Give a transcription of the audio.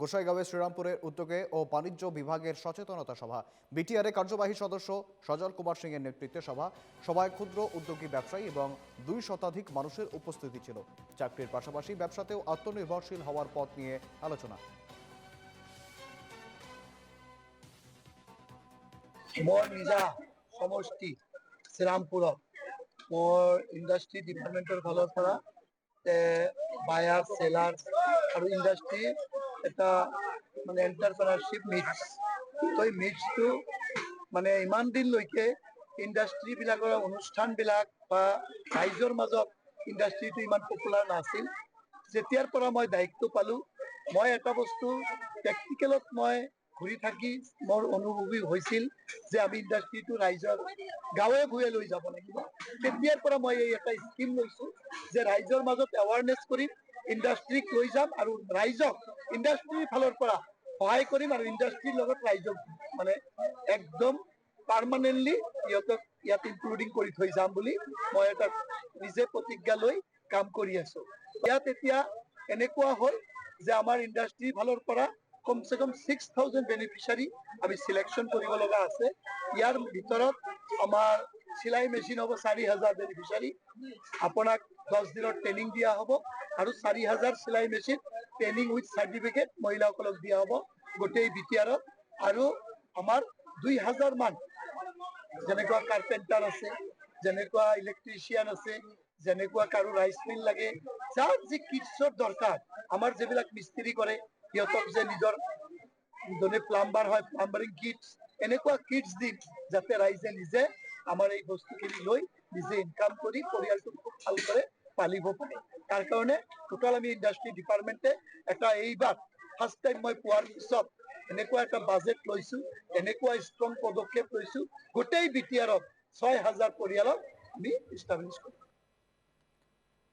গোসাইগাঁওয়ে শ্রীরামপুরের উদ্যোগে ও বাণিজ্য বিভাগের সচেতনতা সভা। বিটিআরএ কার্যবাহী সদস্য সজল কুমার সিং এর নেতৃত্বে সভায় ক্ষুদ্র উদ্যোগী ব্যবসায়ী এবং 2 শতাধিক মানুষের উপস্থিতি ছিল। চাকরির পাশাপাশি ব্যবসাতেও আত্মনির্ভরশীল হওয়ার পথ নিয়ে আলোচনা। মোৰ নিজা সমষ্টি শ্ৰীৰামপুৰত মোৰ ইণ্ডাষ্ট্ৰি ডিপাৰ্টমেণ্টৰ ফালৰ পৰা বায়াৰ সেলাৰ আৰু ইণ্ডাষ্ট্ৰি এটা মানে এণ্টাৰপ্ৰেনাৰশ্বিপ মিটছ। তো এই মিটছটো মানে ইমান দিনলৈকে ইণ্ডাষ্ট্ৰিবিলাকৰ অনুষ্ঠানবিলাক বা ৰাইজৰ মাজত ইণ্ডাষ্ট্ৰিটো ইমান পপুলাৰ নাছিল। যেতিয়াৰ পৰা মই দায়িত্ব পালোঁ, মই এটা বস্তু প্ৰেক্টিকেলত মই ঘূৰি থাকি মোৰ অনুভৱী হৈছিল যে আমি ইণ্ডাষ্ট্ৰিটো ৰাইজৰ গাঁৱে ভূঞে লৈ যাব লাগিব। তেতিয়াৰ পৰা মই এই এটা স্কিম লৈছোঁ যে ৰাইজৰ মাজত এৱাৰনেছ কৰিম, ইণ্ডাষ্ট্ৰিক লৈ যাম আৰু ৰাইজক ইণ্ডাষ্ট্ৰিৰ ফালৰ পৰা সহায় কৰিম আৰু ইণ্ডাষ্ট্ৰিৰ লগত ৰাইজক মানে একদম পাৰ্মানেণ্টলি সিহঁতক ইয়াত ইনক্লুডিং কৰি থৈ যাম বুলি মই এটা নিজে প্ৰতিজ্ঞা লৈ কাম কৰি আছোঁ। ইয়াত এতিয়া এনেকুৱা হ'ল যে আমাৰ ইণ্ডাষ্ট্ৰিৰ ফালৰ পৰা কমচে কম 6,000 বেনিফিচিয়াৰী আমি সিলেকশন কৰিব লগা আছে। ইয়াৰ ভিতৰত আমাৰ সিলাই মেচিন হ'ব 4,000 বেনিফিচিয়াৰী। আপোনাক 10 দিনৰ ট্ৰেইনিং দিয়া হ'ব আৰু 4,000 সিলাই মেচিন ট্ৰেইনিং উইথ চাৰ্টিফিকেট মহিলাসকলক দিয়া হ'ব গোটেই বিটিআৰত। আৰু আমাৰ 2,000 মান যেনেকুৱা কাৰ্পেণ্টাৰ আছে, যেনেকুৱা ইলেক্ট্ৰিচিয়ান আছে, যেনেকুৱা কাৰো ৰাইচ মিল লাগে, যাৰ যি কিটছৰ দৰকাৰ, আমাৰ যিবিলাক মিস্ত্ৰী কৰে সিহঁতক যে নিজৰ যোনে প্লাম্বাৰ হয় প্লাম্বাৰিং কিটছ, এনেকুৱা কিটছ দিম যাতে ৰাইজে নিজে আমাৰ এই বস্তুখিনি লৈ নিজে ইনকাম কৰি পৰিয়ালটো খুব ভালদৰে পালিব পাৰে। তাৰ কাৰণে টোটাল আমি ইণ্ডাষ্ট্ৰি ডিপাৰ্টমেণ্টে এটা এইবাৰ ফাৰ্ষ্ট টাইম মই পোৱাৰ পিছত এনেকুৱা এটা বাজেট লৈছোঁ, এনেকুৱা ষ্ট্ৰং পদক্ষেপ লৈছোঁ, গোটেই বিটিআৰত 6,000 পৰিয়ালক আমি ইষ্টাব্লিছ কৰিম।